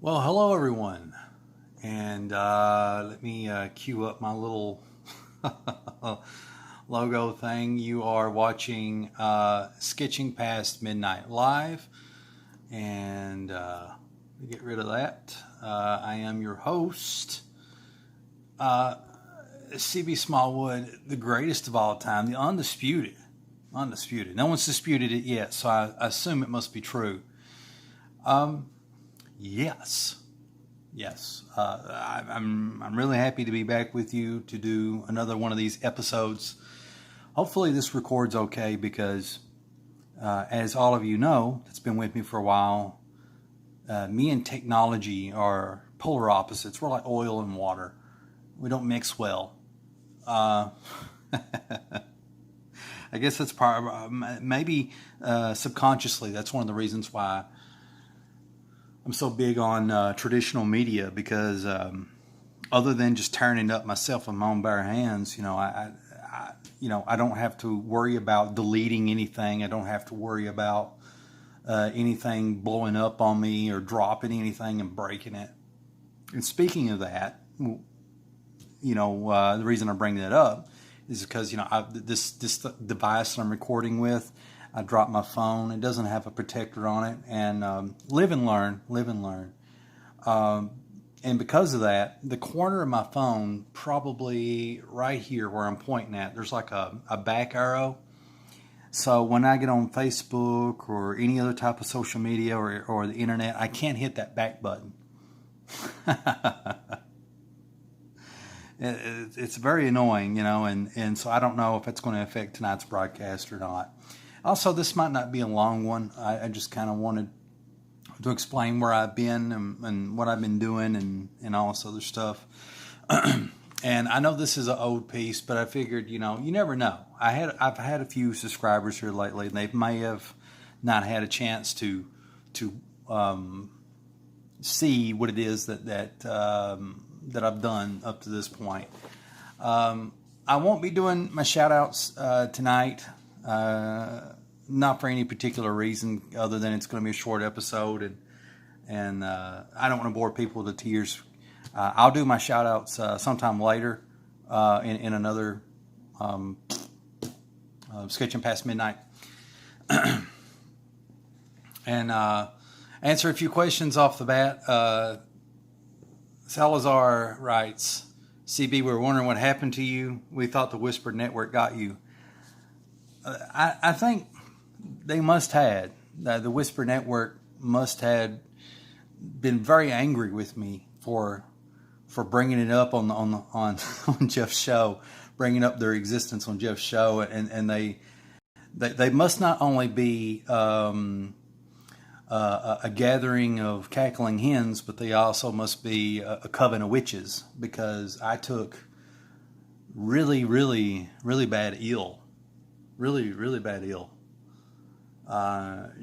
Well, hello everyone, and let me cue up my little logo thing. You are watching Sketching Past Midnight Live, and get rid of that. I am your host, CB Smallwood, the greatest of all time, the undisputed. Undisputed. No one's disputed it yet, so I assume it must be true. Yes. Yes. I'm really happy to be back with you to do another one of these episodes. Hopefully this records okay because, as all of you know, that's been with me for a while, me and technology are polar opposites. We're like oil and water. We don't mix well. I guess that's maybe subconsciously, that's one of the reasons why I'm so big on traditional media, because other than just turning up myself with my own bare hands, I don't have to worry about deleting anything. I don't have to worry about anything blowing up on me or dropping anything and breaking it. And speaking of that, the reason I bring that up is because this device that I'm recording with, I dropped my phone. It doesn't have a protector on it, and live and learn. And because of that, the corner of my phone, probably right here where I'm pointing at, there's like a back arrow. So when I get on Facebook or any other type of social media or the internet, I can't hit that back button. It's very annoying, and so I don't know if it's going to affect tonight's broadcast or not. Also, this might not be a long one. I just kind of wanted to explain where I've been and what I've been doing and all this other stuff. And I know this is an old piece, but I figured, you never know. I've had a few subscribers here lately, and they may have not had a chance to see what it is that I've done up to this point. I won't be doing my shout outs tonight. Not for any particular reason other than it's going to be a short episode, and I don't want to bore people to tears. I'll do my shout outs sometime later in another Sketching Past Midnight. And answer a few questions off the bat. Salazar writes, CB, we were wondering what happened to you. We thought the Whispered Network got you. I think they must have. The Whisper Network must have been very angry with me for bringing it up on Jeff's show, bringing up their existence on Jeff's show, and they must not only be a gathering of cackling hens, but they also must be a coven of witches, because I took really, really, really bad ill. Really, really bad ill.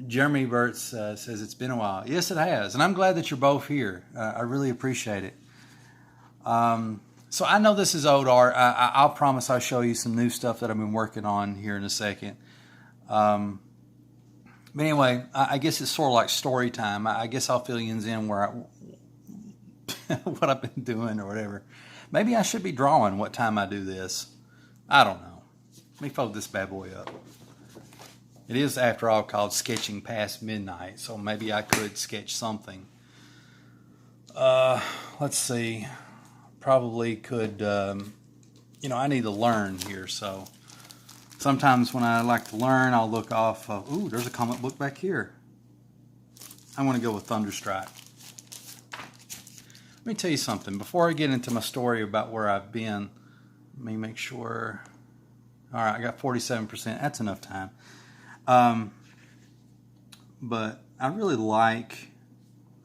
Jeremy Burtz says it's been a while. Yes, it has. And I'm glad that you're both here. I really appreciate it. So I know this is old art. I'll promise I'll show you some new stuff that I've been working on here in a second. But anyway, I guess it's sort of like story time. I guess I'll fill you in where what I've been doing or whatever. Maybe I should be drawing what time I do this. I don't know. Let me fold this bad boy up. It is, after all, called Sketching Past Midnight, so maybe I could sketch something. Let's see. Probably could, I need to learn here, so sometimes when I like to learn, I'll look off of, ooh, there's a comic book back here. I want to go with Thunderstrike. Let me tell you something. Before I get into my story about where I've been, let me make sure. All right, I got 47%. That's enough time. But I really like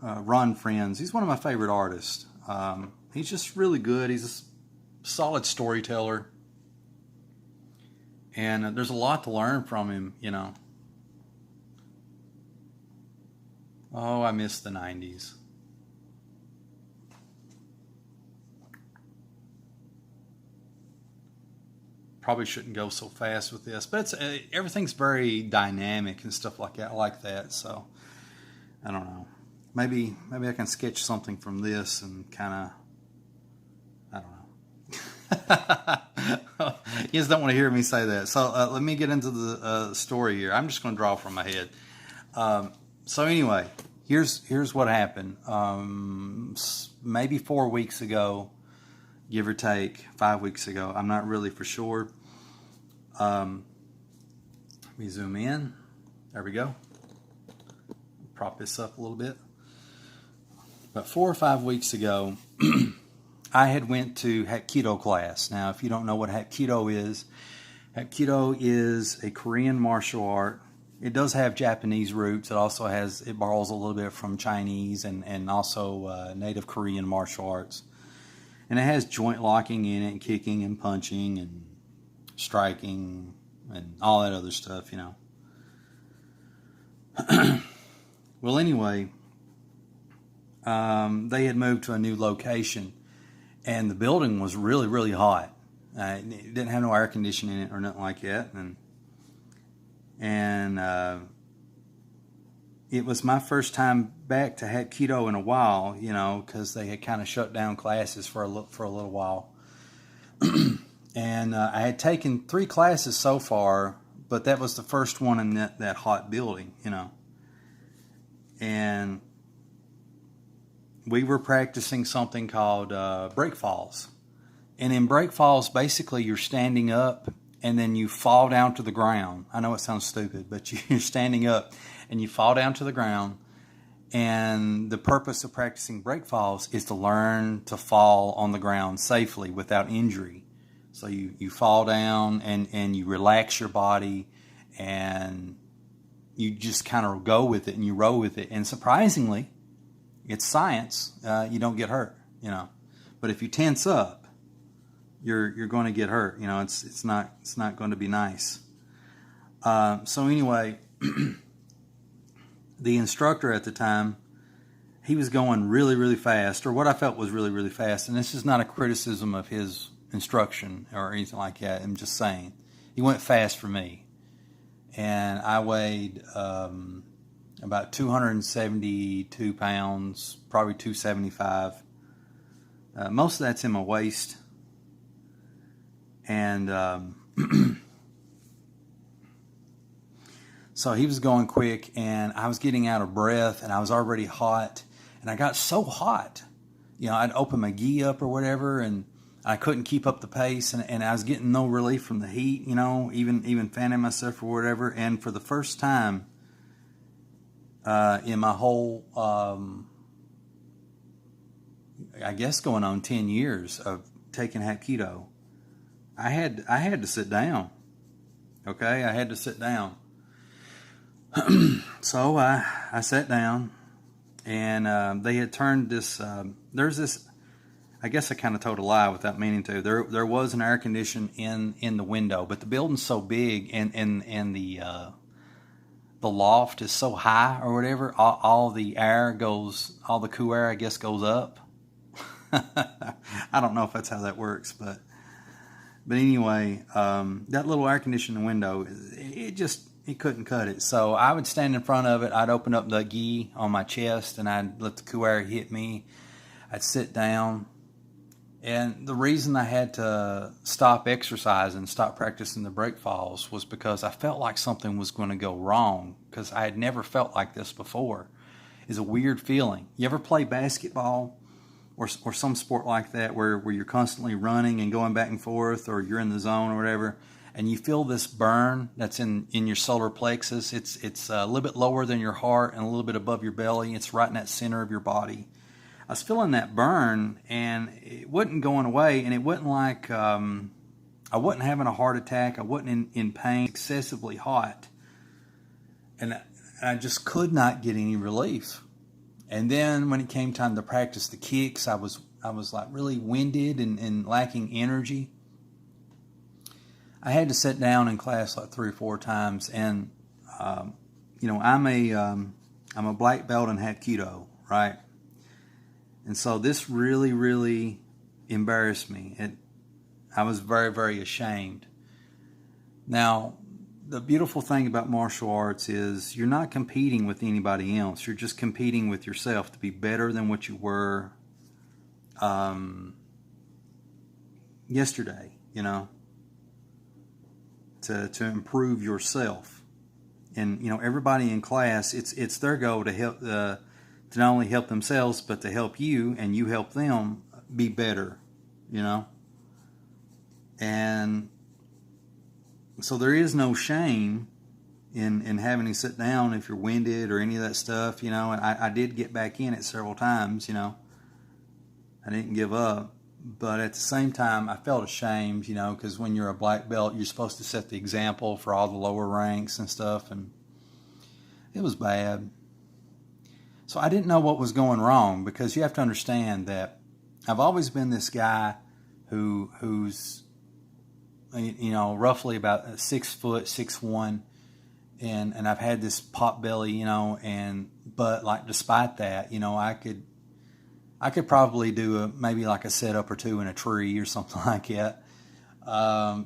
Ron Frenz. He's one of my favorite artists. He's just really good. He's a solid storyteller. And there's a lot to learn from him, Oh, I miss the 90s. Probably shouldn't go so fast with this, but everything's very dynamic and stuff like that. I like that, so I don't know. maybe I can sketch something from this and kind of, I don't know. You just don't want to hear me say that. So let me get into the story here. I'm just going to draw from my head. So anyway, here's what happened. Maybe 4 weeks ago, give or take, 5 weeks ago. I'm not really for sure. Let me zoom in. There we go. Prop this up a little bit. But 4 or 5 weeks ago, I had went to Hapkido class. Now, if you don't know what Hapkido is a Korean martial art. It does have Japanese roots. It borrows a little bit from Chinese and also native Korean martial arts. And it has joint locking in it, and kicking and punching and striking and all that other stuff, you know. Well, anyway, they had moved to a new location, and the building was really, really hot. It didn't have no air conditioning in it or nothing like that, and it was my first time back to Hapkido in a while, you know, because they had kind of shut down classes for a little while. And I had taken 3 classes so far, but that was the first one in that hot building, you know. And we were practicing something called break falls. And in break falls, basically you're standing up and then you fall down to the ground. I know it sounds stupid, but you're standing up and you fall down to the ground. And the purpose of practicing break falls is to learn to fall on the ground safely without injury. So you fall down and you relax your body and you just kind of go with it and you roll with it. And surprisingly, it's science. You don't get hurt, you know. But if you tense up, you're going to get hurt. You know, it's not going to be nice. So anyway, the instructor at the time, he was going really, really fast, or what I felt was really, really fast. And this is not a criticism of his instruction or anything like that. I'm just saying, he went fast for me, and I weighed about 272 pounds, probably 275. Most of that's in my waist. And so he was going quick, and I was getting out of breath, and I was already hot. And I got so hot, you know, I'd open my gi up or whatever, and I couldn't keep up the pace, and I was getting no relief from the heat, you know, even fanning myself or whatever. And for the first time in my whole, I guess going on 10 years of taking Hapkido, I had to sit down. Okay, I had to sit down. So I sat down, and they had turned this. There's this. I guess I kind of told a lie without meaning to. There was an air condition in the window, but the building's so big and the loft is so high or whatever. All the air goes, all the cool air I guess goes up. I don't know if that's how that works, but anyway, that little air conditioning window, it couldn't cut it. So I would stand in front of it. I'd open up the gi on my chest, and I'd let the cool air hit me. I'd sit down. And the reason I had to stop exercising, stop practicing the break falls, was because I felt like something was going to go wrong, because I had never felt like this before. It's a weird feeling. You ever play basketball or some sport like that where you're constantly running and going back and forth, or you're in the zone or whatever, and you feel this burn that's in your solar plexus? It's a little bit lower than your heart and a little bit above your belly. It's right in that center of your body. I was feeling that burn, and it wasn't going away, and it wasn't like I wasn't having a heart attack. I wasn't in pain, excessively hot, and I just could not get any relief. And then when it came time to practice the kicks, I was like really winded and lacking energy. I had to sit down in class like 3 or 4 times, and you know, I'm a black belt in Hapkido, right? And so this really, really embarrassed me. I was very, very ashamed. Now, the beautiful thing about martial arts is you're not competing with anybody else. You're just competing with yourself to be better than what you were yesterday, you know, to improve yourself. And, you know, everybody in class, it's their goal to help, to not only help themselves, but to help you, and you help them be better, you know. And so there is no shame in having to sit down if you're winded or any of that stuff, you know. And I did get back in it several times, you know. I didn't give up. But at the same time, I felt ashamed, you know, because when you're a black belt, you're supposed to set the example for all the lower ranks and stuff, and it was bad. So I didn't know what was going wrong, because you have to understand that I've always been this guy who's, you know, roughly about 6 foot, 6'1", and I've had this pot belly, you know, but like despite that, you know, I could probably do maybe like a setup or two in a tree or something like that. I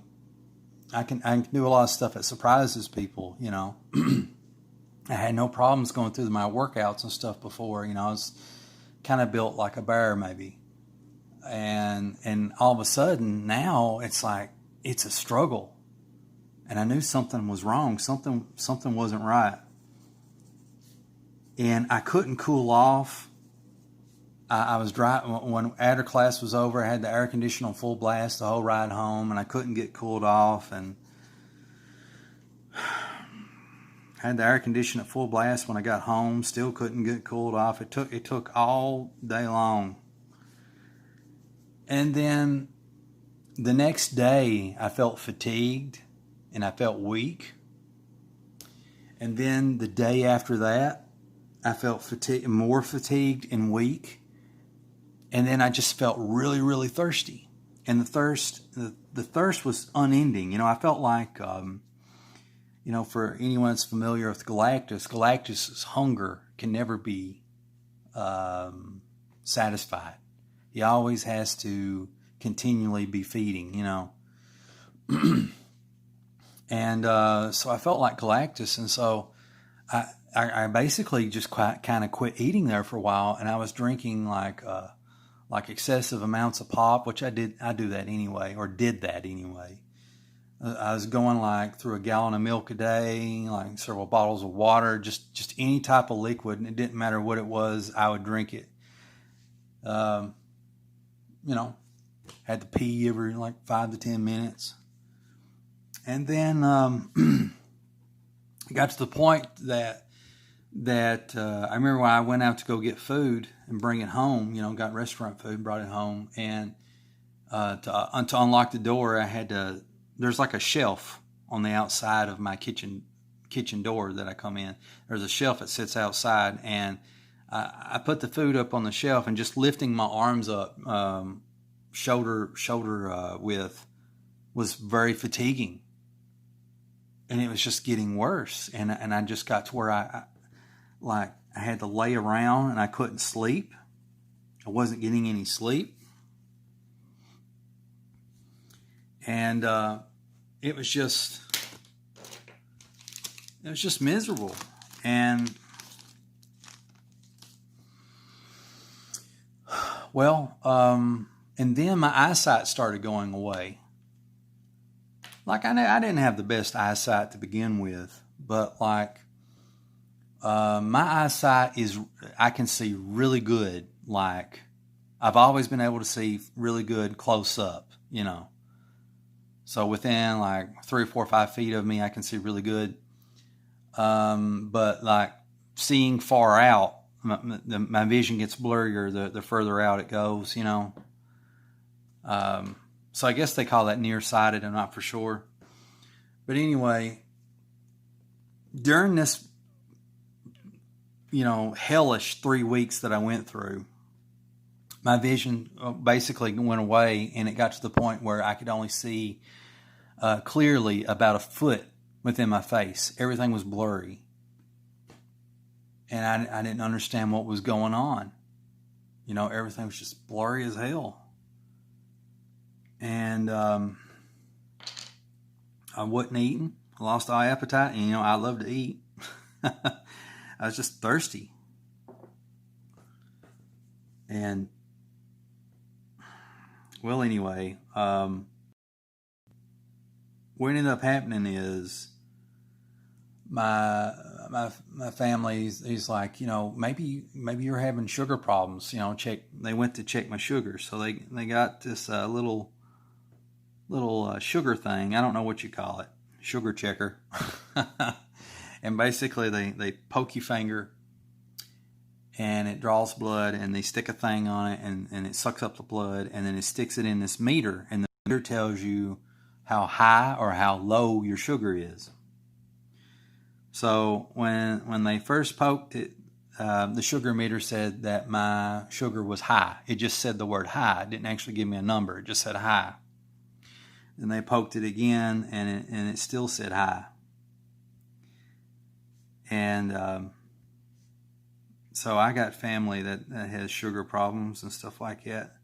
can do a lot of stuff that surprises people, you know. I had no problems going through my workouts and stuff before, you know. I was kind of built like a bear maybe. And all of a sudden now it's like, it's a struggle. And I knew something was wrong. Something wasn't right. And I couldn't cool off. I was driving when after class was over. I had the air conditioner on full blast the whole ride home, and I couldn't get cooled off. And had the air conditioner at full blast when I got home. Still couldn't get cooled off. It took all day long. And then the next day, I felt fatigued and I felt weak. And then the day after that, I felt more fatigued and weak. And then I just felt really, really thirsty. And the thirst was unending. You know, I felt like, you know, for anyone that's familiar with Galactus's hunger can never be satisfied. He always has to continually be feeding, you know. And so I felt like Galactus. And so I basically just kind of quit eating there for a while. And I was drinking like excessive amounts of pop, which I do that anyway, or did that anyway. I was going like through a gallon of milk a day, like several bottles of water, just any type of liquid, and it didn't matter what it was, I would drink it. You know, had to pee every like 5 to 10 minutes. And then it got to the point that I remember when I went out to go get food and bring it home, you know, got restaurant food, brought it home, and to unlock the door, there's like a shelf on the outside of my kitchen door that I come in. There's a shelf that sits outside, and I put the food up on the shelf, and just lifting my arms up, shoulder width, was very fatiguing. And it was just getting worse. And I just got to where I had to lay around and I couldn't sleep. I wasn't getting any sleep. And it was just miserable. And well, and then my eyesight started going away. Like I didn't have the best eyesight to begin with, but like my eyesight I can see really good. Like I've always been able to see really good close up, you know. So within like 3 or 4 or 5 feet of me, I can see really good. But like seeing far out, my vision gets blurrier the further out it goes, you know. So I guess they call that nearsighted. I'm not for sure. But anyway, during this, you know, hellish 3 weeks that I went through, my vision basically went away, and it got to the point where I could only see clearly about a foot within my face. Everything was blurry. And I didn't understand what was going on. You know, everything was just blurry as hell. And I wasn't eating. I lost all appetite, and I love to eat. I was just thirsty. And well, anyway, what ended up happening is my family, he's like, maybe you're having sugar problems. They went to check my sugar, so they got this little sugar thing. I don't know what you call it, sugar checker. And basically they poke your finger and it draws blood, and they stick a thing on it, and it sucks up the blood, and then it sticks it in this meter, and the meter tells you how high or how low your sugar is. So when they first poked it, the sugar meter said that my sugar was high. It just said the word high. It didn't actually give me a number. It just said high. Then they poked it again, and it still said high. And so I got family that has sugar problems and stuff like that.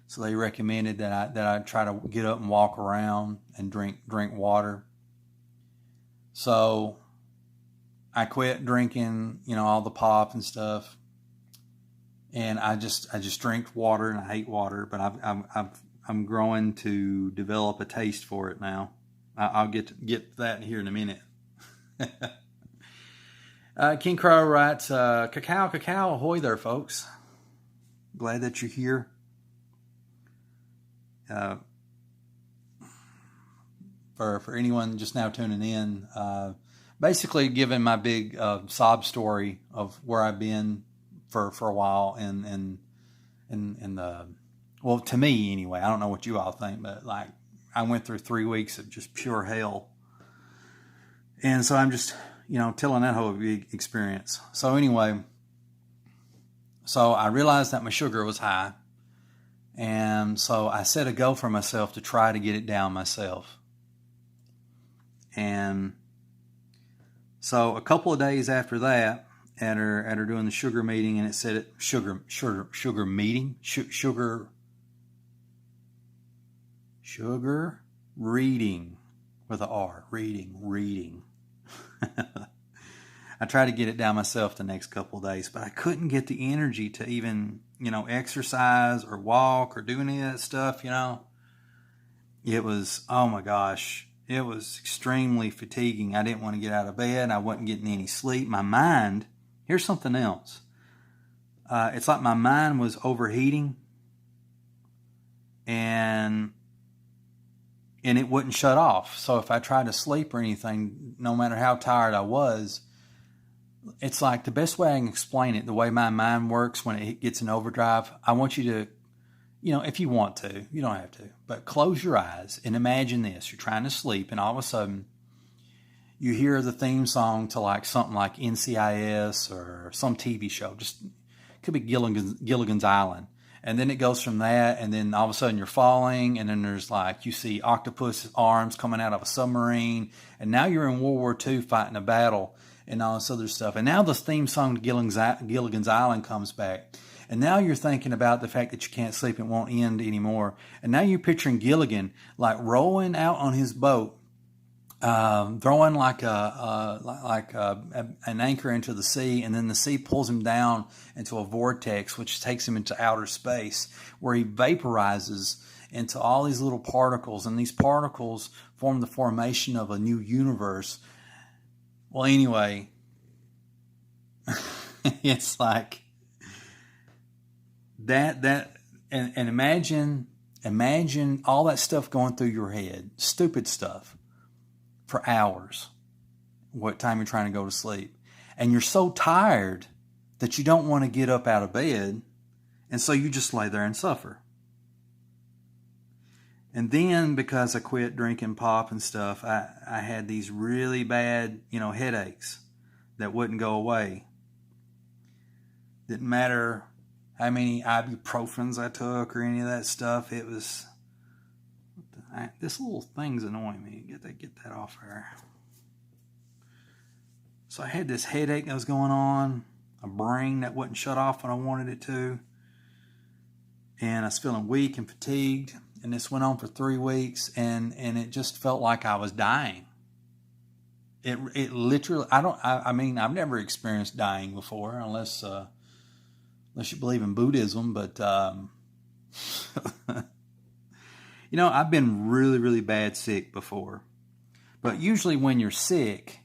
So they recommended that I try to get up and walk around and drink water. So I quit drinking, all the pop and stuff, and I just drink water, and I hate water. But I'm growing to develop a taste for it now. I'll get to that here in a minute. King Crow writes, cacao ahoy there, folks. Glad that you're here. For anyone just now tuning in, basically giving my big sob story of where I've been for a while, and well, to me anyway. I don't know what you all think, but like I went through 3 weeks of just pure hell, and so I'm just telling that whole experience. So anyway, so I realized that my sugar was high, and so I set a goal for myself to try to get it down myself. And so a couple of days after that, after doing the sugar meeting, and it said sugar reading with an R, reading. I tried to get it down myself the next couple of days, but I couldn't get the energy to even, exercise or walk or do any of that stuff, It was, oh my gosh, it was extremely fatiguing. I didn't want to get out of bed. I wasn't getting any sleep. My mind, here's something else. It's like my mind was overheating, and it wouldn't shut off. So if I tried to sleep or anything, no matter how tired I was, it's like the best way I can explain it, the way my mind works when it gets in overdrive. I want you to, if you want to, you don't have to, but close your eyes and imagine this. You're trying to sleep, and all of a sudden you hear the theme song to like something like NCIS or some TV show. Just could be Gilligan's Island. And then it goes from that, and then all of a sudden you're falling, and then there's like, you see octopus arms coming out of a submarine, and now you're in World War II fighting a battle and all this other stuff. And now the theme song to Gilligan's Island comes back. And now you're thinking about the fact that you can't sleep and won't end anymore. And now you're picturing Gilligan like rowing out on his boat, throwing like an anchor into the sea, and then the sea pulls him down into a vortex, which takes him into outer space, where he vaporizes into all these little particles, and these particles form the formation of a new universe. Well, anyway, it's like that, and imagine all that stuff going through your head, stupid stuff, for hours, what time you're trying to go to sleep. And you're so tired that you don't want to get up out of bed, and so you just lay there and suffer. And then, because I quit drinking pop and stuff, I had these really bad, headaches that wouldn't go away. Didn't matter how many ibuprofens I took or any of that stuff. It was, this little thing's annoying me. Get that off there. So I had this headache that was going on, a brain that wouldn't shut off when I wanted it to, and I was feeling weak and fatigued. And this went on for 3 weeks, and it just felt like I was dying. It literally, I mean, I've never experienced dying before, unless you believe in Buddhism. But I've been really, really bad sick before. But usually when you're sick,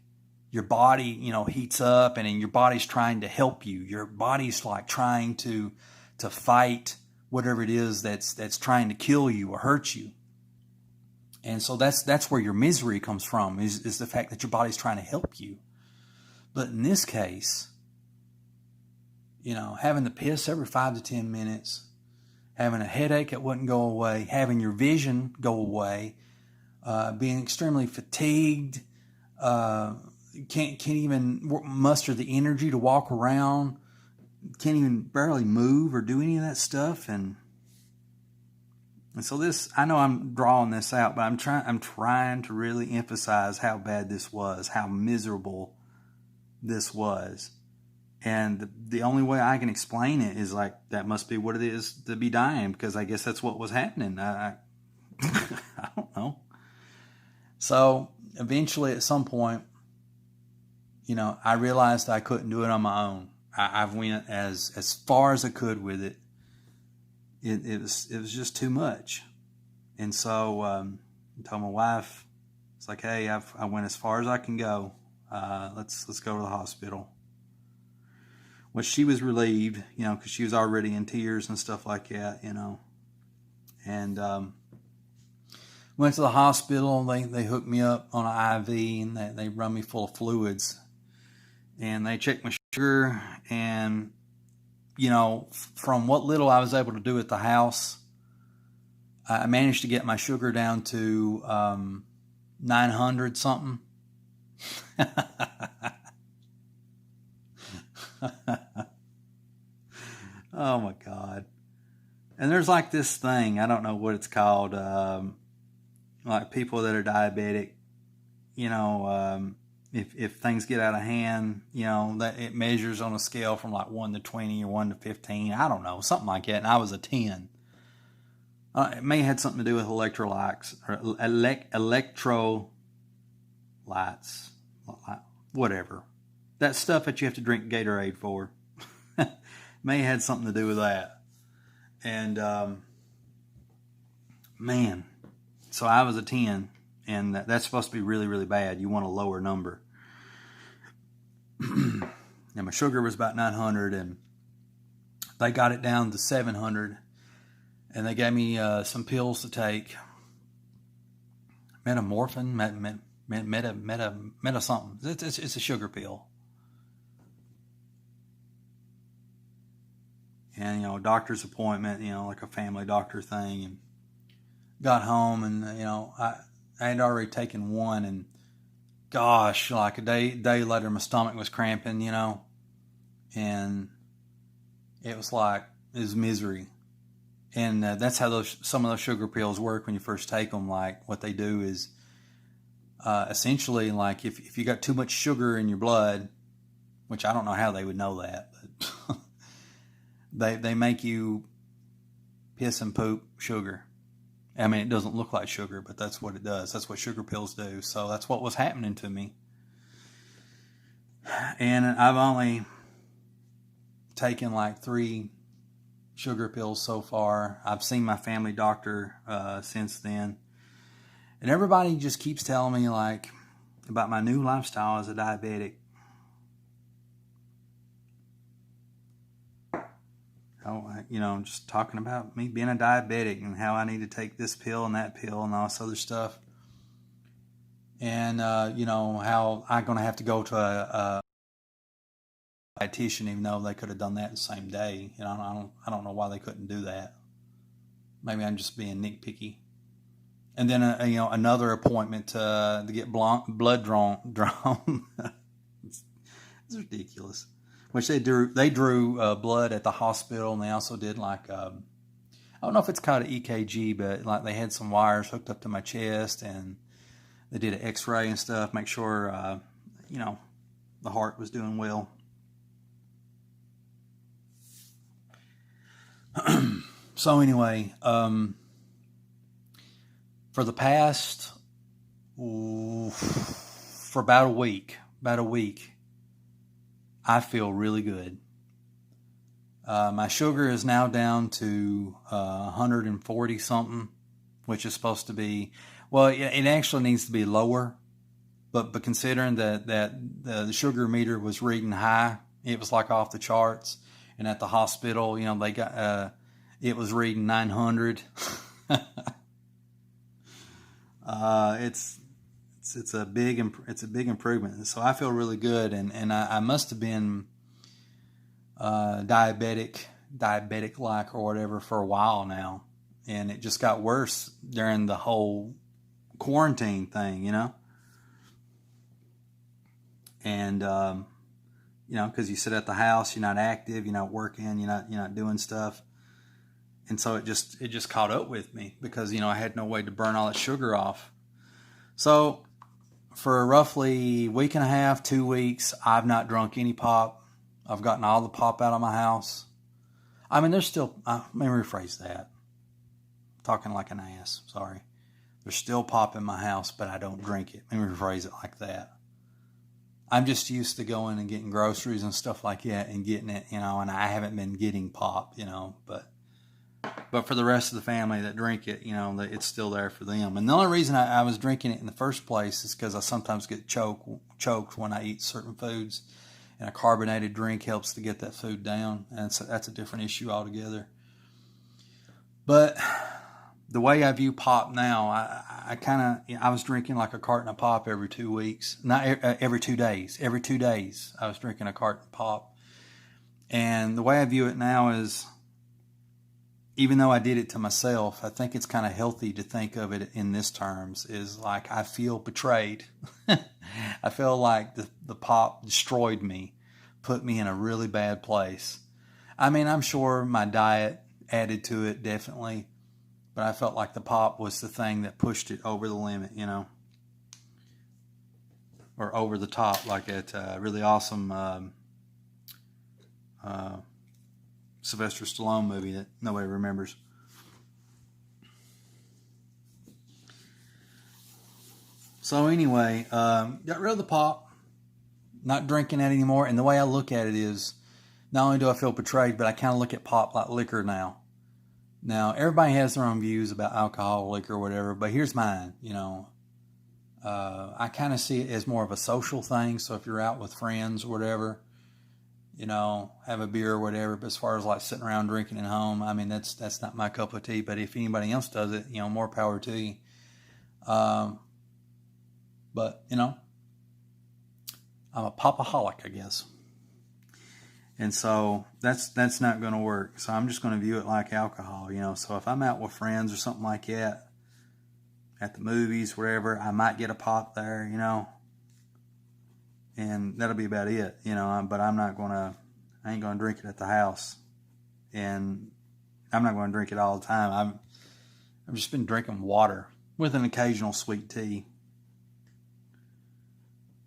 your body, heats up, and your body's trying to help you. Your body's like trying to fight whatever it is that's trying to kill you or hurt you. And so that's where your misery comes from, is the fact that your body's trying to help you. But in this case, having to piss every 5 to 10 minutes, having a headache that wouldn't go away, having your vision go away, being extremely fatigued, can't even muster the energy to walk around, can't even barely move or do any of that stuff. And so this, I know I'm drawing this out, but I'm trying to really emphasize how bad this was, how miserable this was. And the only way I can explain it is like, that must be what it is to be dying, because I guess that's what was happening. I don't know. So eventually at some point, I realized I couldn't do it on my own. I went as far as I could with it. It was just too much. And so I told my wife, it's like, hey, I went as far as I can go. Let's go to the hospital. Well, she was relieved, because she was already in tears and stuff like that, And went to the hospital. They hooked me up on an IV, and they run me full of fluids. And they checked my sugar, and from what little I was able to do at the house, I managed to get my sugar down to 900 something. Oh my God. And there's like this thing, I don't know what it's called, like people that are diabetic, if things get out of hand, that it measures on a scale from like 1 to 20 or 1 to 15. I don't know, something like that. And I was a 10. It may have had something to do with electrolytes or electrolytes, whatever. That stuff that you have to drink Gatorade for. May have had something to do with that. And man, so I was a 10. And that's supposed to be really, really bad. You want a lower number. And my sugar was about 900, and they got it down to 700. And they gave me some pills to take. Metamorphin, meta something. It's a sugar pill. And, doctor's appointment, like a family doctor thing. And got home, and, I had already taken one, and gosh, like a day later, my stomach was cramping, and it was misery. And that's how some of those sugar pills work when you first take them. Like, what they do is essentially, like, if you got too much sugar in your blood, which I don't know how they would know that, but they make you piss and poop sugar. I mean, it doesn't look like sugar, but that's what it does. That's what sugar pills do. So that's what was happening to me. And I've only taken like 3 sugar pills so far. I've seen my family doctor since then. And everybody just keeps telling me like about my new lifestyle as a diabetic. Just talking about me being a diabetic and how I need to take this pill and that pill and all this other stuff. And, how I'm going to have to go to a dietitian, even though they could have done that the same day. I don't know why they couldn't do that. Maybe I'm just being nitpicky. And then, another appointment to get blood drawn. It's ridiculous. Which they drew blood at the hospital, and they also did like, I don't know if it's called an EKG, but like they had some wires hooked up to my chest, and they did an X-ray and stuff, make sure, the heart was doing well. So anyway, for the past for about a week, I feel really good. My sugar is now down to 140 something, which is supposed to be, well, it actually needs to be lower. But considering that the sugar meter was reading high, it was like off the charts. And at the hospital, they got it was reading 900. It's a big improvement. So I feel really good, and I must have been diabetic like or whatever for a while now, and it just got worse during the whole quarantine thing, and because you sit at the house, you're not active, you're not working, you're not doing stuff, and so it just caught up with me because I had no way to burn all that sugar off. So for roughly a week and a half, 2 weeks, I've not drunk any pop. I've gotten all the pop out of my house. I mean, there's still, let me rephrase that. I'm talking like an ass, sorry. There's still pop in my house, but I don't drink it. Let me rephrase it like that. I'm just used to going and getting groceries and stuff like that and getting it, and I haven't been getting pop, but for the rest of the family that drink it, it's still there for them. And the only reason I was drinking it in the first place is because I sometimes get choked when I eat certain foods, and a carbonated drink helps to get that food down, and that's a different issue altogether. But the way I view pop now, I was drinking like a carton of pop every 2 weeks, not every 2 days. Every 2 days, I was drinking a carton of pop, and the way I view it now is, even though I did it to myself, I think it's kind of healthy to think of it in this terms, is like I feel betrayed. I feel like the pop destroyed me, put me in a really bad place. I mean, I'm sure my diet added to it, definitely, but I felt like the pop was the thing that pushed it over the limit, or over the top, like that really awesome Sylvester Stallone movie that nobody remembers. So anyway, got rid of the pop, not drinking that anymore. And the way I look at it is, not only do I feel betrayed, but I kind of look at pop like liquor now. Now, everybody has their own views about alcohol, liquor, whatever, but here's mine, I kind of see it as more of a social thing. So if you're out with friends or whatever, have a beer or whatever. But as far as like sitting around drinking at home, I mean, that's not my cup of tea. But if anybody else does it, more power to you. But, I'm a popaholic, I guess. And so that's not going to work. So I'm just going to view it like alcohol, So if I'm out with friends or something like that, at the movies, wherever, I might get a pop there, and that'll be about it, but I ain't going to drink it at the house, and I'm not going to drink it all the time. I've just been drinking water with an occasional sweet tea.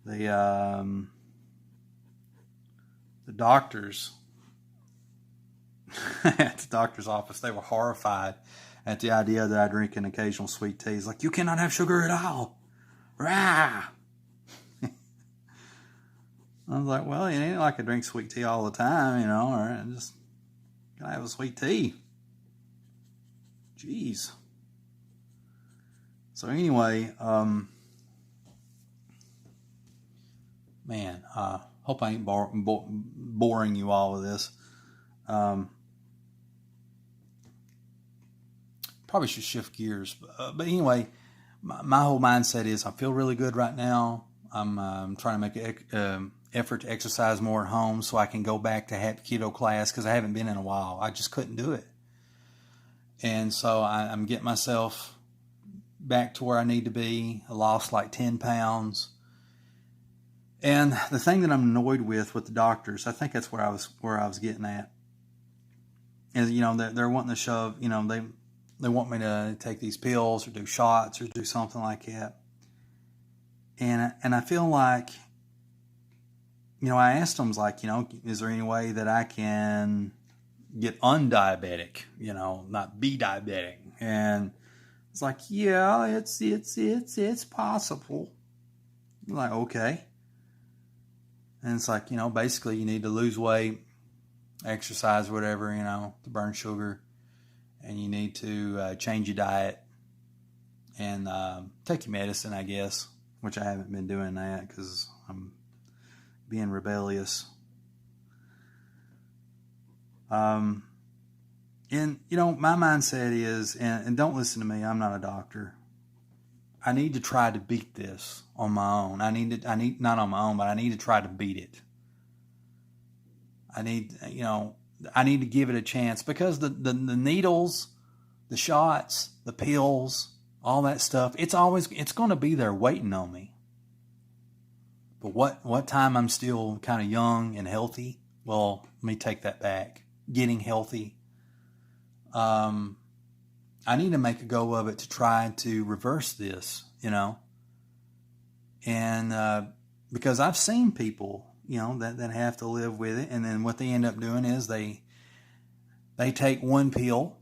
The doctors at the doctor's office, they were horrified at the idea that I drink an occasional sweet tea. It's like, you cannot have sugar at all. Rah! I was like, well, it ain't like I drink sweet tea all the time, or I just gotta have a sweet tea. Jeez. So anyway, man, hope I ain't boring you all with this. Probably should shift gears, but anyway, my whole mindset is I feel really good right now. I'm trying to make an effort to exercise more at home so I can go back to Happy Keto class because I haven't been in a while. I just couldn't do it. And so I'm getting myself back to where I need to be. I lost like 10 pounds. And the thing that I'm annoyed with the doctors, I think that's where I was getting at, is, they're wanting to shove, they want me to take these pills or do shots or do something like that. And I feel like, I asked them, like, is there any way that I can get undiabetic, not be diabetic? And it's like, yeah, it's possible, I'm like, okay. And it's like, basically you need to lose weight, exercise, whatever, to burn sugar. And you need to change your diet and take your medicine, I guess, which I haven't been doing that because I'm being rebellious. And, my mindset is, and don't listen to me, I'm not a doctor. I need to try to beat this on my own. Not on my own, but I need to try to beat it. I need to give it a chance because the needles, the shots, the pills, all that stuff, it's going to be there waiting on me. But what time I'm still kind of young and healthy, well, let me take that back. Getting healthy. I need to make a go of it to try to reverse this, and because I've seen people, that have to live with it, and then what they end up doing is they take one pill,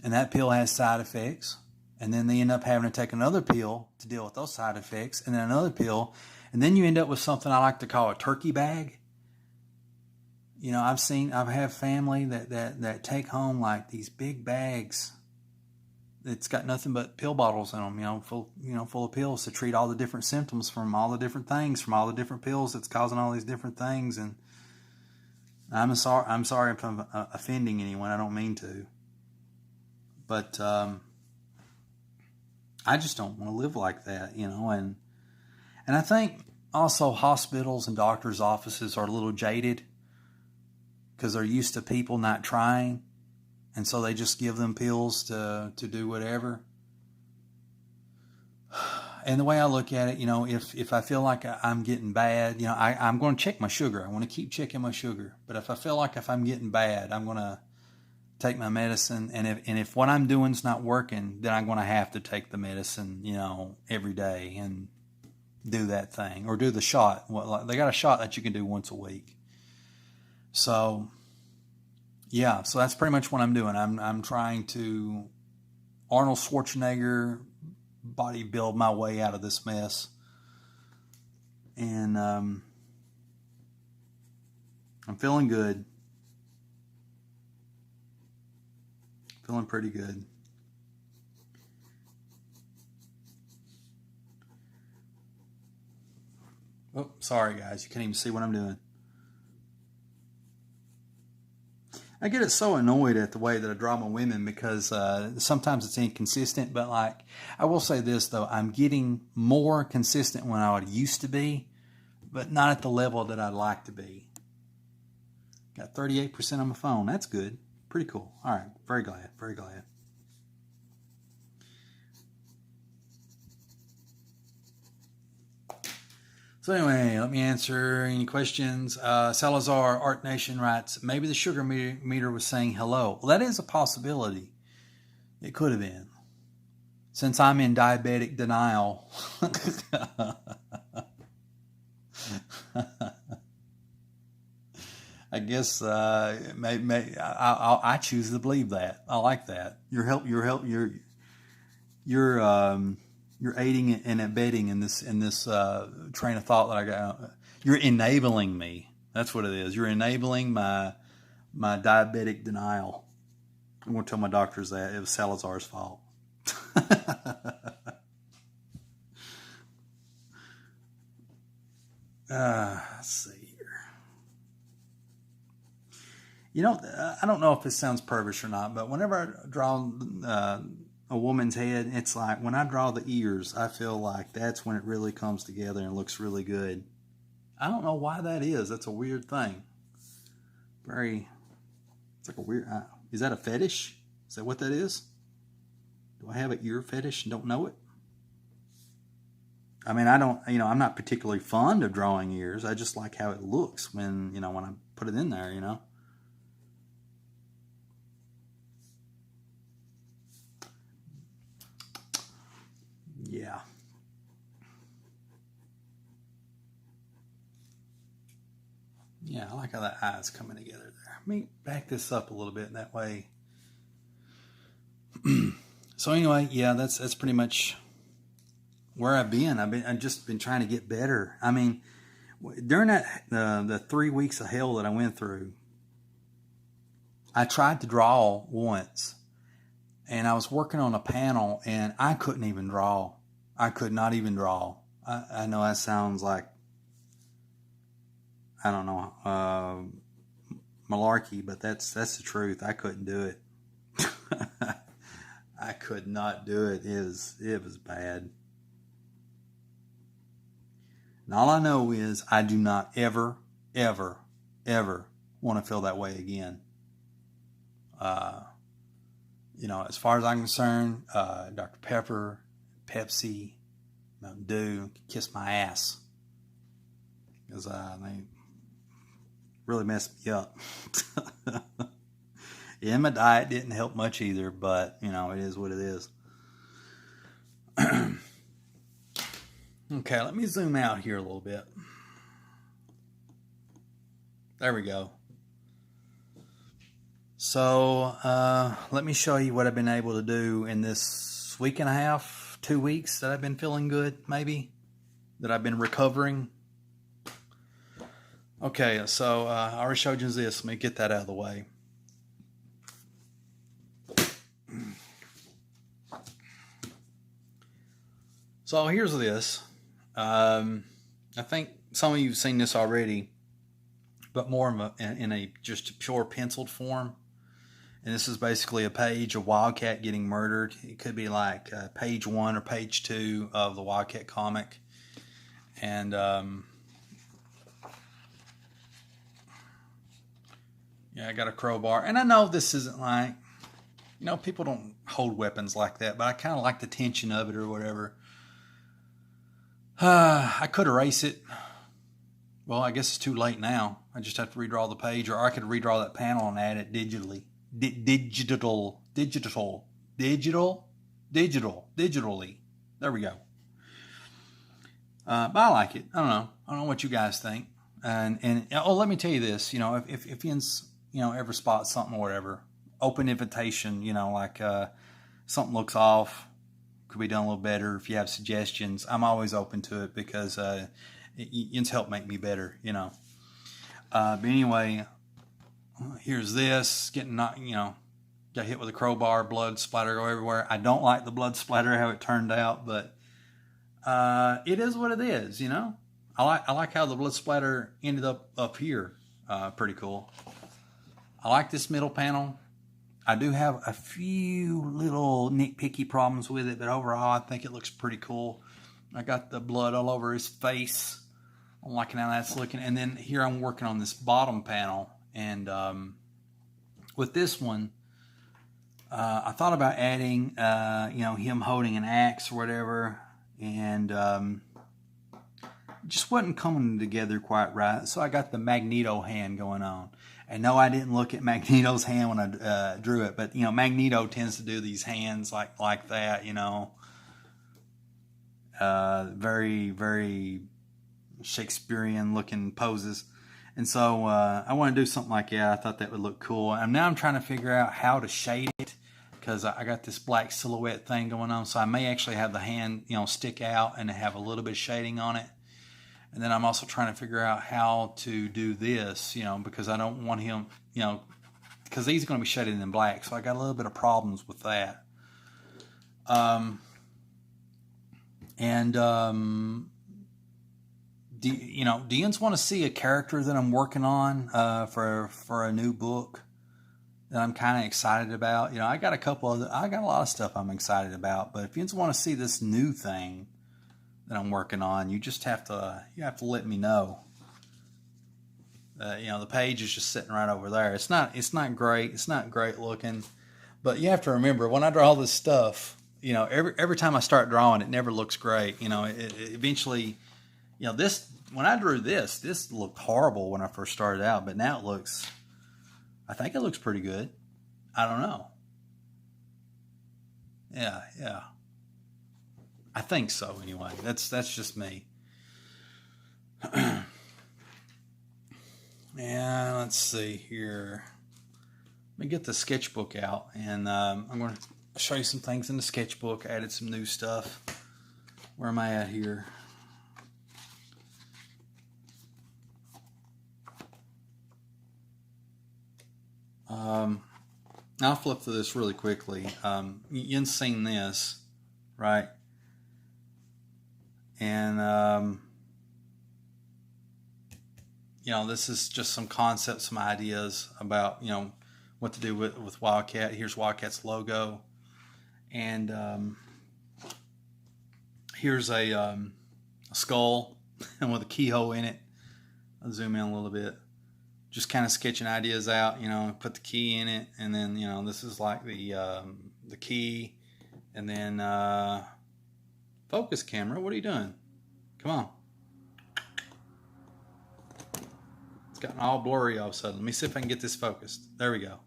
and that pill has side effects, and then they end up having to take another pill to deal with those side effects, and then another pill, and then you end up with something I like to call a turkey bag. I've had family that take home like these big bags. It's got nothing but pill bottles in them, full of pills to treat all the different symptoms from all the different things, from all the different pills that's causing all these different things. And I'm sorry if I'm offending anyone. I don't mean to, but I just don't want to live like that, And I think also hospitals and doctors' offices are a little jaded because they're used to people not trying. And so they just give them pills to do whatever. And the way I look at it, if I feel like I'm getting bad, I'm going to check my sugar. I want to keep checking my sugar. But if I feel like if I'm getting bad, I'm going to take my medicine. And if what I'm doing is not working, then I'm going to have to take the medicine, every day and do that thing. Or do the shot. They got a shot that you can do once a week. So... yeah, so that's pretty much what I'm doing. I'm trying to Arnold Schwarzenegger body build my way out of this mess. And I'm feeling good. Feeling pretty good. Oh, sorry guys, you can't even see what I'm doing. I get so annoyed at the way that I draw my women because sometimes it's inconsistent. But I will say this though, I'm getting more consistent when I used to be, but not at the level that I'd like to be. Got 38% on my phone. That's good. Pretty cool. All right. Very glad. Very glad. So anyway, let me answer any questions. Salazar Art Nation writes, maybe the sugar meter was saying hello. Well, that is a possibility. It could have been. Since I'm in diabetic denial. I guess I choose to believe that. I like that. You're aiding and abetting in this train of thought that I got. You're enabling me. That's what it is. You're enabling my diabetic denial. I'm going to tell my doctors that it was Salazar's fault. Let's see here. I don't know if this sounds pervish or not, but whenever I draw a woman's head, it's like when I draw the ears, I feel like that's when it really comes together and looks really good. I don't know why that is. That's a weird thing. It's like a weird, is that a fetish? Is that what that is? Do I have an ear fetish and don't know it? I mean, I'm not particularly fond of drawing ears. I just like how it looks when I put it in there, Yeah. Yeah, I like how that eye's coming together there. Let me back this up a little bit that way. So anyway, yeah, that's pretty much where I've just been trying to get better. I mean, during the 3 weeks of hell that I went through, I tried to draw once, and I was working on a panel, and I couldn't even draw. I could not even draw. I know that sounds like, I don't know, malarkey, but that's the truth. I couldn't do it. I could not do it. It was bad. And all I know is I do not ever, ever, ever want to feel that way again. As far as I'm concerned, Dr. Pepper, Pepsi, Mountain Dew, kiss my ass. Because they really messed me up. Yeah, my diet didn't help much either, but, it is what it is. Okay, let me zoom out here a little bit. There we go. So, let me show you what I've been able to do in this week and a half, 2 weeks that I've been feeling good, maybe, that I've been recovering. Okay, so I already showed you this. Let me get that out of the way. So here's this. I think some of you have seen this already, but more in a just pure penciled form. And this is basically a page of Wildcat getting murdered. It could be like page 1 or page 2 of the Wildcat comic. And yeah, I got a crowbar. And I know this isn't like, people don't hold weapons like that, but I kind of like the tension of it or whatever. I could erase it. Well, I guess it's too late now. I just have to redraw the page, or I could redraw that panel and add it digitally. Digitally. There we go. But I like it. I don't know what you guys think. And let me tell you this. If Ian's ever spots something or whatever, open invitation. Like something looks off, could be done a little better. If you have suggestions, I'm always open to it because Ian's helped make me better. But anyway. Here's this, got hit with a crowbar, blood splatter go everywhere. I don't like the blood splatter, how it turned out, but it is what it is, I like how the blood splatter ended up here. Pretty cool. I like this middle panel. I do have a few little nitpicky problems with it, but overall I think it looks pretty cool. I got the blood all over his face. I'm liking how that's looking. And then here I'm working on this bottom panel. And with this one, I thought about adding, him holding an axe or whatever, and just wasn't coming together quite right. So I got the Magneto hand going on. And no, I didn't look at Magneto's hand when I drew it, but Magneto tends to do these hands like that, very, very Shakespearean looking poses. And so I want to do something like that. I thought that would look cool. And now I'm trying to figure out how to shade it because I got this black silhouette thing going on. So I may actually have the hand, stick out and have a little bit of shading on it. And then I'm also trying to figure out how to do this, because I don't want him, because he's going to be shaded in black. So I got a little bit of problems with that. Do you want to see a character that I'm working on for a new book that I'm kind of excited about? I got a lot of stuff I'm excited about, but if you want to see this new thing that I'm working on, you have to let me know. The page is just sitting right over there. It's not great. It's not great looking, but you have to remember when I draw all this stuff, every time I start drawing, it never looks great. It eventually, when I drew this looked horrible when I first started out, but now I think it looks pretty good. I don't know. Yeah. I think so anyway. That's just me. Yeah, let's see here. Let me get the sketchbook out, and I'm going to show you some things in the sketchbook. I added some new stuff. Where am I at here? I'll flip through this really quickly. You've seen this, right? And this is just some concepts, some ideas about what to do with Wildcat. Here's Wildcat's logo, and here's a skull and with a keyhole in it. I'll zoom in a little bit. Just kind of sketching ideas out, put the key in it, and then this is like the key, and then focus camera. What are you doing? Come on. It's gotten all blurry all of a sudden. Let me see if I can get this focused. There we go.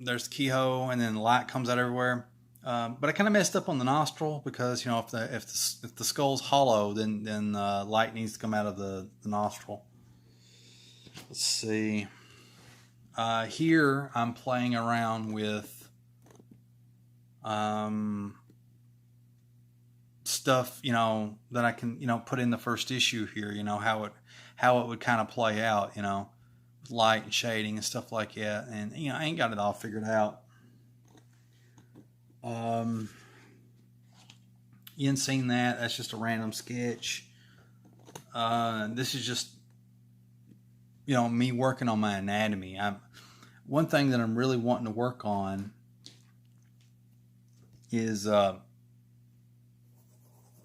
There's the keyhole, and then the light comes out everywhere. But I kind of messed up on the nostril because if the skull's hollow, then light needs to come out of the nostril. Let's see. Here I'm playing around with stuff, that I can, put in the first issue here, how it would kind of play out, with light and shading and stuff like that. And, I ain't got it all figured out. You ain't seen that. That's just a random sketch. This is just, me working on my anatomy. One thing that I'm really wanting to work on is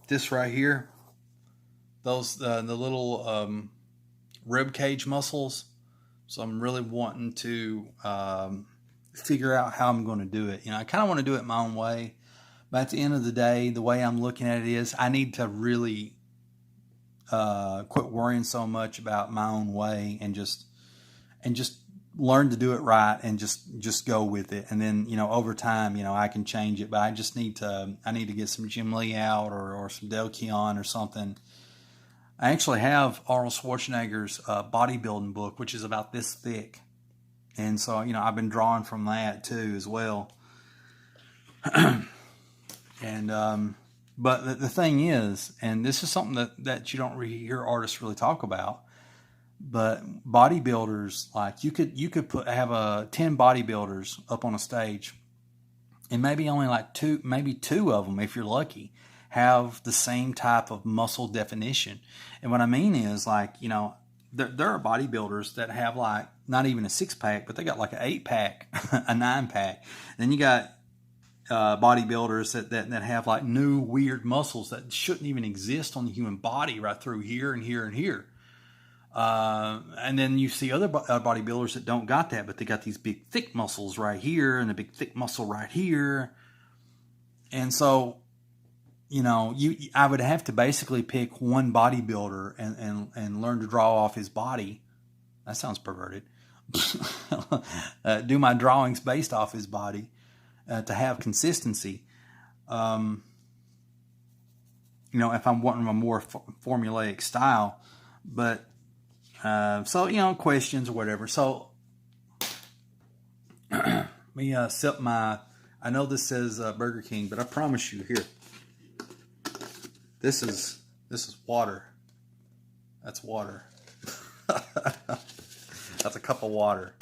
this right here. Those the little rib cage muscles. So I'm really wanting to figure out how I'm going to do it. I kind of want to do it my own way, but at the end of the day, the way I'm looking at it is I need to really quit worrying so much about my own way and just learn to do it right and just go with it. And then, over time, I can change it, but I need to get some Jim Lee out or some Dale Keown or something. I actually have Arnold Schwarzenegger's bodybuilding book, which is about this thick. And so, I've been drawing from that too as well. And, but the thing is, and this is something that you don't really hear artists really talk about, but bodybuilders, like you could have 10 bodybuilders up on a stage, and maybe only like two of them, if you're lucky, have the same type of muscle definition. And what I mean is, like, there are bodybuilders that have like not even a 6-pack, but they got like an 8-pack, a 9-pack. Then you got bodybuilders that have like new weird muscles that shouldn't even exist on the human body, right through here and here and here. And then you see other bodybuilders that don't got that, but they got these big thick muscles right here and a big thick muscle right here. And so, I would have to basically pick one bodybuilder and learn to draw off his body. That sounds perverted. Do my drawings based off his body. To have consistency, if I'm wanting a more formulaic style, but so questions or whatever. So let me sip my. I know this says Burger King, but I promise you here, this is water. That's water. That's a cup of water.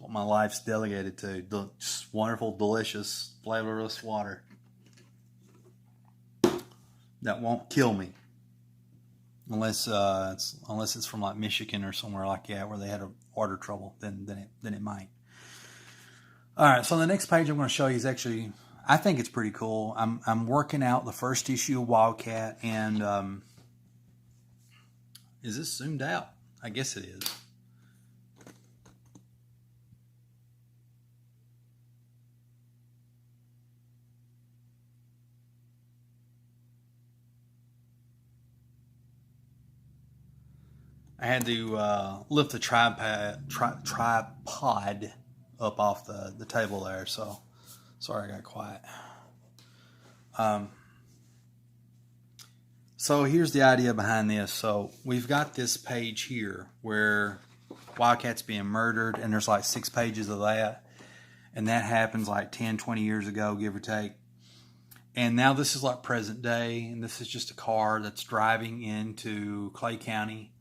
What my life's delegated to. Just wonderful, delicious, flavorless water that won't kill me, unless it's from like Michigan or somewhere like that where they had a water trouble. Then it might. All right, so the next page I'm going to show you is actually, I think it's pretty cool. I'm working out the first issue of Wildcat, and is this zoomed out? I guess it is. I had to lift the tripod up off the table there, so sorry I got quiet. So here's the idea behind this. So we've got this page here where Wildcat's being murdered, and there's like 6 pages of that, and that happens like 10, 20 years ago, give or take. And now this is like present day, and this is just a car that's driving into Clay County,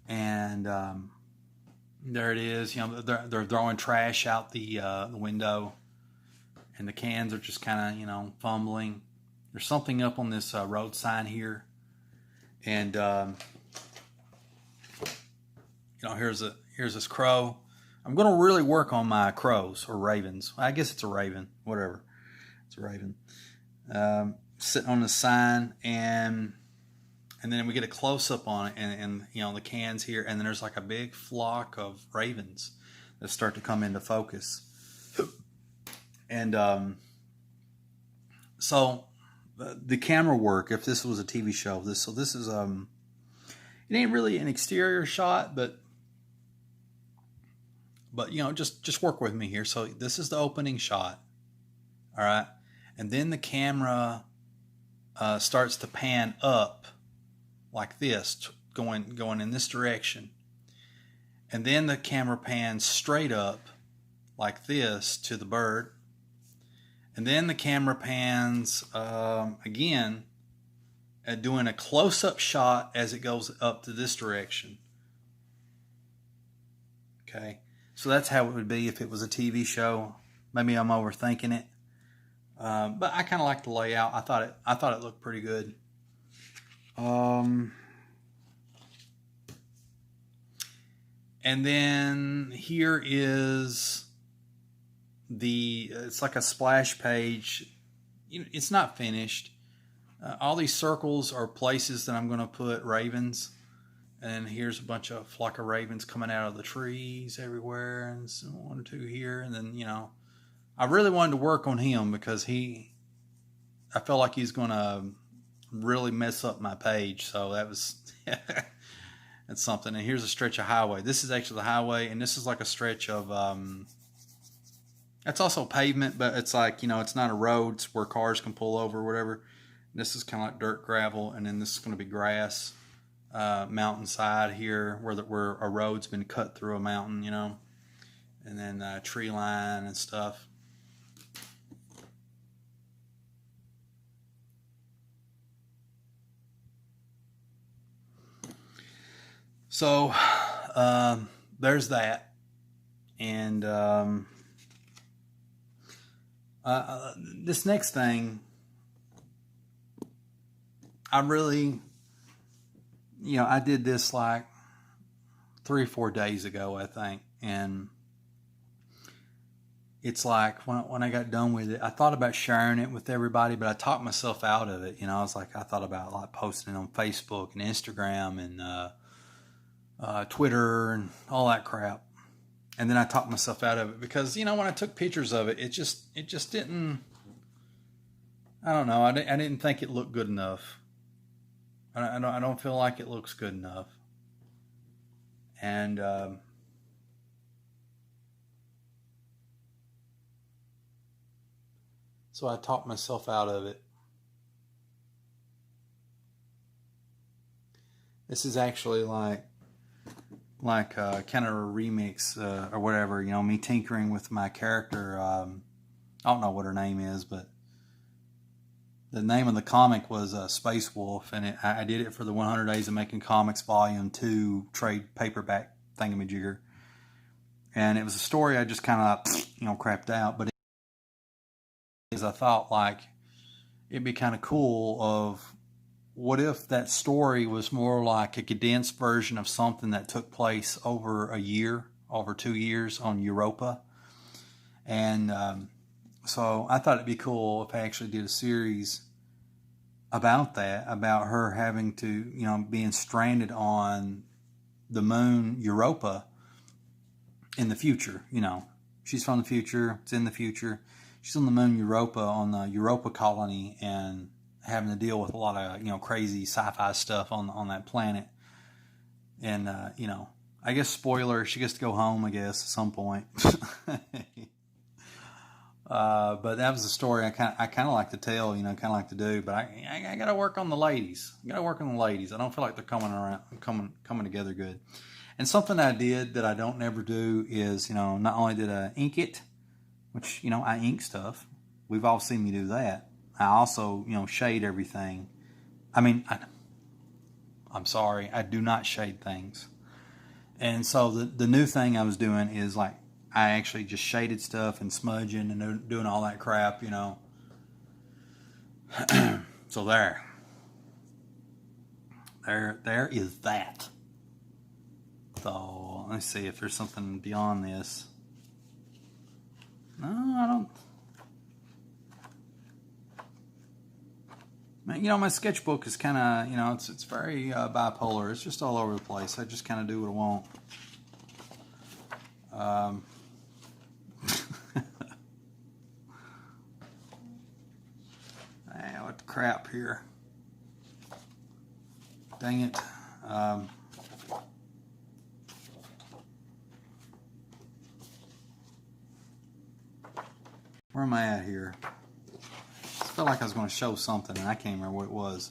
and there it is. They're throwing trash out the window, and the cans are just kind of fumbling. There's something up on this road sign here, and here's this crow. I'm going to really work on my crows or ravens. I guess it's a raven, whatever. It's a raven. Sitting on the sign, and then we get a close up on it, and the cans here, and then there's like a big flock of ravens that start to come into focus. And so the camera work, if this was a TV show, this is it ain't really an exterior shot, but just work with me here. So this is the opening shot, all right, and then the camera starts to pan up like this, going in this direction, and then the camera pans straight up like this to the bird, and then the camera pans again at doing a close-up shot as it goes up to this direction. Okay, so that's how it would be if it was a TV show. Maybe I'm overthinking it, but I kind of like the layout. I thought it looked pretty good. And then here is it's like a splash page. It's not finished. All these circles are places that I'm going to put ravens. And here's a bunch of flock of ravens coming out of the trees everywhere. And so 1 or 2 here. And then, I really wanted to work on him because I felt like he's going to really mess up my page. So that was, that's something. And here's a stretch of highway. This is actually the highway. And this is like a stretch of, that's also pavement, but it's like, it's not a road. It's where cars can pull over or whatever. And this is kind of like dirt gravel. And then this is going to be grass. Mountainside here where a road's been cut through a mountain, and then tree line and stuff. So there's that, and this next thing, I really. I did this like 3 or 4 days ago, I think. And it's like when I got done with it, I thought about sharing it with everybody, but I talked myself out of it. I was like, I thought about like posting it on Facebook and Instagram and Twitter and all that crap. And then I talked myself out of it because, when I took pictures of it, it just didn't, I don't know. I didn't think it looked good enough. I don't feel like it looks good enough. And so I talked myself out of it. This is actually like kind of a remix or whatever, me tinkering with my character. I don't know what her name is, but the name of the comic was Space Wolf, and I did it for the 100 Days of Making Comics Volume 2 trade paperback thingamajigger. And it was a story I just kind of, crapped out. But I thought, like, it'd be kind of cool of what if that story was more like a condensed version of something that took place over 2 years on Europa. And so I thought it'd be cool if I actually did a series about that, about her having to, being stranded on the moon Europa in the future. She's from the future. It's in the future. She's on the moon Europa, on the Europa colony, and having to deal with a lot of, crazy sci-fi stuff on that planet. And, I guess spoiler, she gets to go home, I guess, at some point. But that was a story I kind of like to tell, kind of like to do. But I got to work on the ladies. I don't feel like they're coming together good. And something I did that I don't never do is, not only did I ink it, which I ink stuff. We've all seen me do that. I also, shade everything. I mean, I'm sorry, I do not shade things. And so the new thing I was doing is like I actually just shaded stuff and smudging and doing all that crap, So there is that. So let's see if there's something beyond this. No, I don't. My sketchbook is kind of, it's very bipolar. It's just all over the place. I just kind of do what I want. What the crap here? Dang it. Where am I at here? I felt like I was going to show something and I can't remember what it was.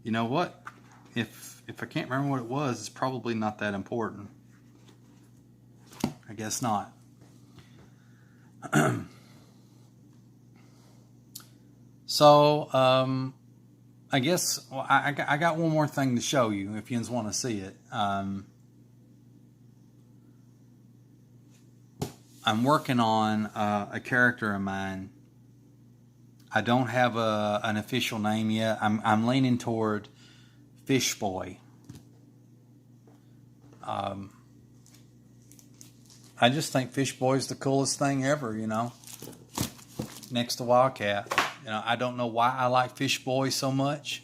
You know what? If I can't remember what it was, it's probably not that important. I guess not. So, I guess I got one more thing to show you if you want to see it. I'm working on a character of mine. I don't have an official name yet. I'm leaning toward Fish Boy. I just think Fish Boy is the coolest thing ever, next to Wildcat. I don't know why I like Fish Boy so much,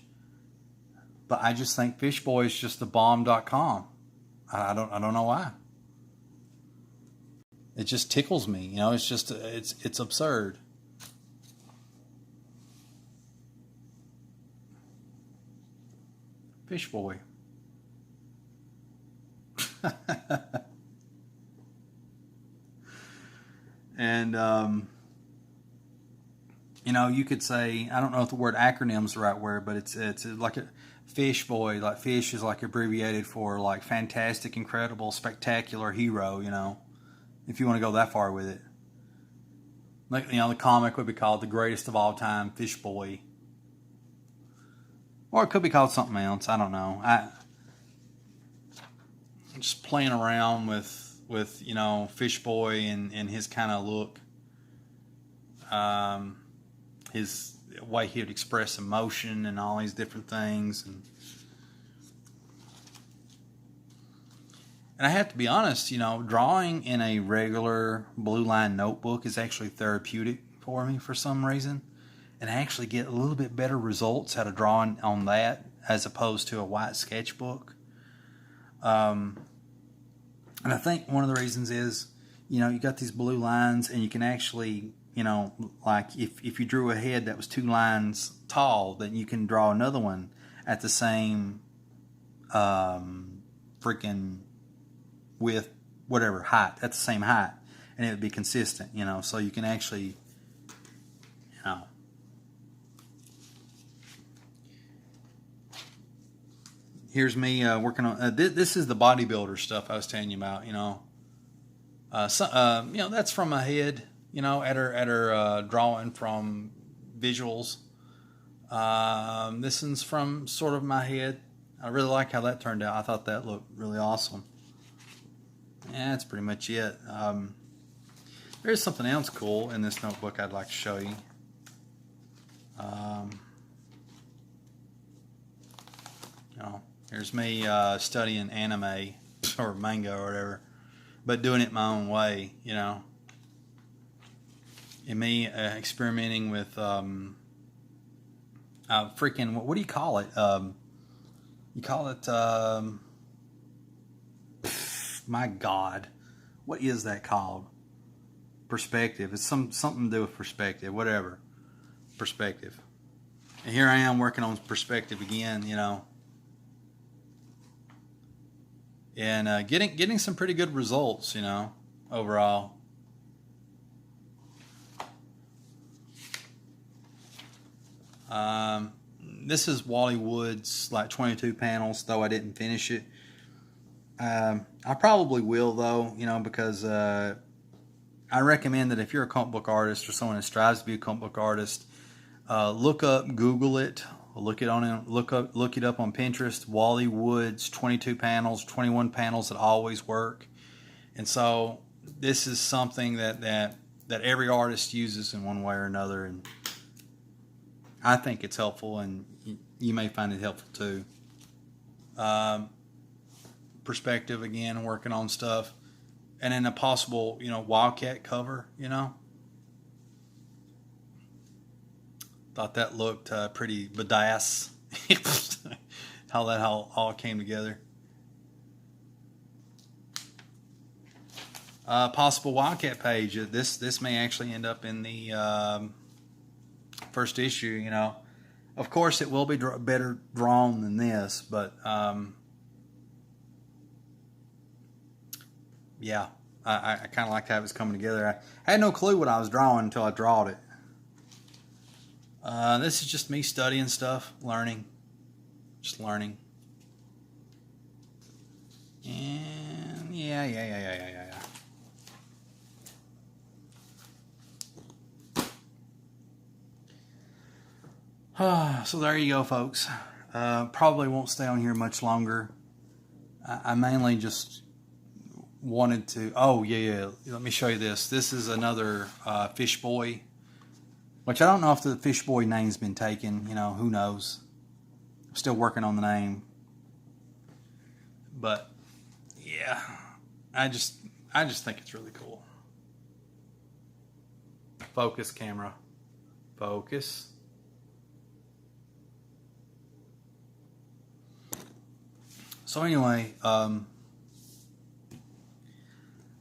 but I just think Fish Boy is just the bomb.com. I don't know why. It just tickles me, it's just, it's absurd. Fish Boy. And, you could say, I don't know if the word acronym is the right word, but it's like a Fish Boy, like fish is like abbreviated for like fantastic, incredible, spectacular hero, if you want to go that far with it. Like, the comic would be called The Greatest of All Time, Fish Boy. Or it could be called something else. I don't know. I'm just playing around with Fish Boy and his kind of look. His way he would express emotion and all these different things. And I have to be honest, drawing in a regular blue line notebook is actually therapeutic for me for some reason. And I actually get a little bit better results out of drawing on that as opposed to a white sketchbook. And I think one of the reasons is, you got these blue lines and you can actually, like if you drew a head that was 2 lines tall, then you can draw another one at the same freaking width, whatever, height, at the same height. And it would be consistent, so you can actually, Here's me working on. This is the bodybuilder stuff I was telling you about. That's from my head. At her drawing from visuals. This one's from sort of my head. I really like how that turned out. I thought that looked really awesome. Yeah, that's pretty much it. There's something else cool in this notebook I'd like to show you. Here's me studying anime or manga or whatever, but doing it my own way, And me experimenting with freaking, what do you call it? You call it, my God, what is that called? Perspective. It's something to do with perspective, whatever. Perspective. And here I am working on perspective again, And getting some pretty good results, overall. This is Wally Wood's like 22 panels, though I didn't finish it. I probably will though, because I recommend that if you're a comic book artist or someone that strives to be a comic book artist, Google it, look it up on Pinterest. Wally Wood's 22 panels, 21 panels that always work. And so this is something that every artist uses in one way or another, and I think it's helpful, and you may find it helpful too. Perspective again, working on stuff, and then a possible wildcat cover. Thought that looked pretty badass. How that all came together. Possible wildcat page. This may actually end up in the first issue. Of course it will be better drawn than this, but yeah, I kind of like how it was coming together. I had no clue what I was drawing until I drawed it. This is just me studying stuff, learning, just learning. And yeah. So there you go, folks. Probably won't stay on here much longer. I mainly just wanted to... Oh, yeah. Let me show you this. This is another Fish Boy, which I don't know if the Fish Boy name's been taken. Who knows? I'm still working on the name. But, yeah. I just think it's really cool. Focus, camera. Focus. So anyway, I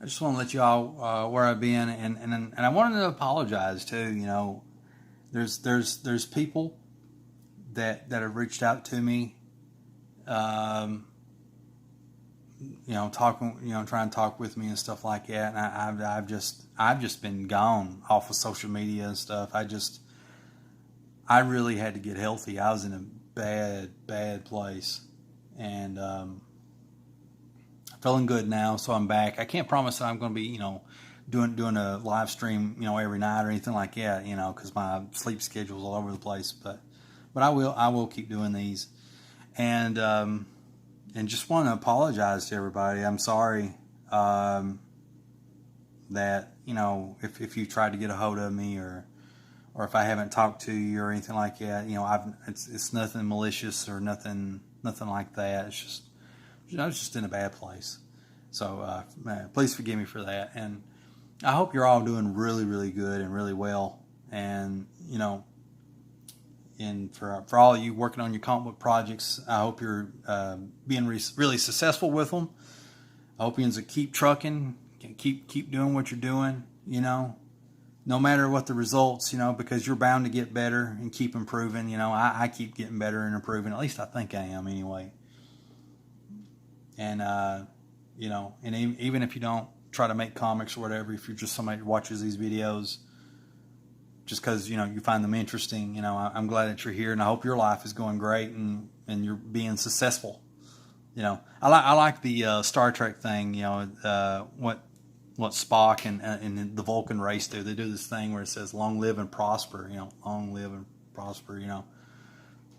just want to let you all where I've been, and I wanted to apologize too. There's people that have reached out to me, talking, trying to talk with me and stuff like that, and I've just been gone off of social media and stuff. I really had to get healthy. I was in a bad place. And I'm feeling good now, so I'm back. I can't promise that I'm going to be, doing a live stream, every night or anything like that, because my sleep schedule's all over the place. But I will keep doing these, and just want to apologize to everybody. I'm sorry that if you tried to get a hold of me or if I haven't talked to you or anything like that, it's nothing malicious or nothing like that. It's just, I was just in a bad place. So, please forgive me for that. And I hope you're all doing really, really good and really well. And, and for all of you working on your comic book projects, I hope you're being really successful with them. I hope you keep trucking, keep doing what you're doing, no matter what the results, because you're bound to get better and keep improving. I keep getting better and improving. At least I think I am anyway. And, and even if you don't try to make comics or whatever, if you're just somebody who watches these videos just because, you find them interesting, I'm glad that you're here, and I hope your life is going great and you're being successful. I like the Star Trek thing, what Spock and the Vulcan race do. They do this thing where it says long live and prosper, long live and prosper,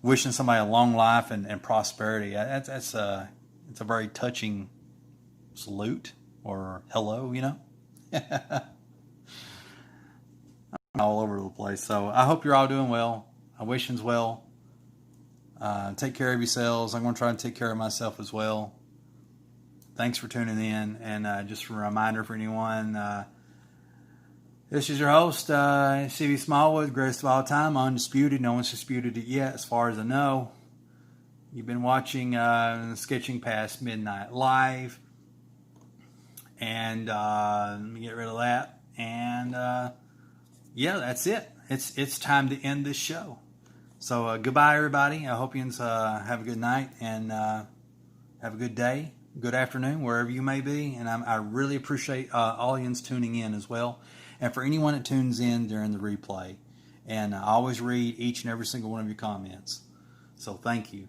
wishing somebody a long life and prosperity. It's a very touching salute or hello, I'm all over the place. So I hope you're all doing well. I wish you's well. Take care of yourselves. I'm going to try and take care of myself as well. Thanks for tuning in, and just a reminder for anyone, this is your host, C.B. Smallwood, greatest of all time, undisputed. No one's disputed it yet, as far as I know. You've been watching Sketching Past Midnight Live, and let me get rid of that, and yeah, that's it. It's time to end this show. So goodbye, everybody. I hope you have a good night, and have a good day. Good afternoon, wherever you may be, and I really appreciate all you tuning in as well, and for anyone that tunes in during the replay, and I always read each and every single one of your comments, so thank you,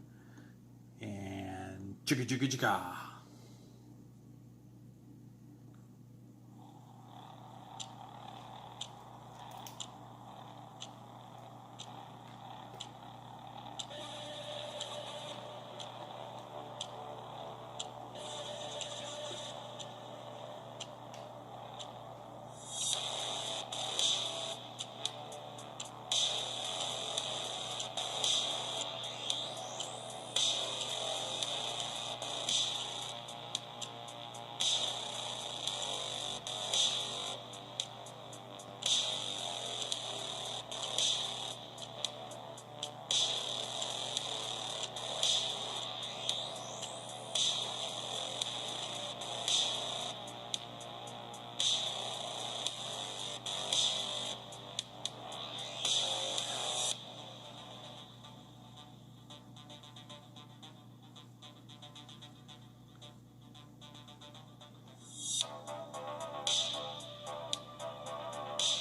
and chicka chicka chicka.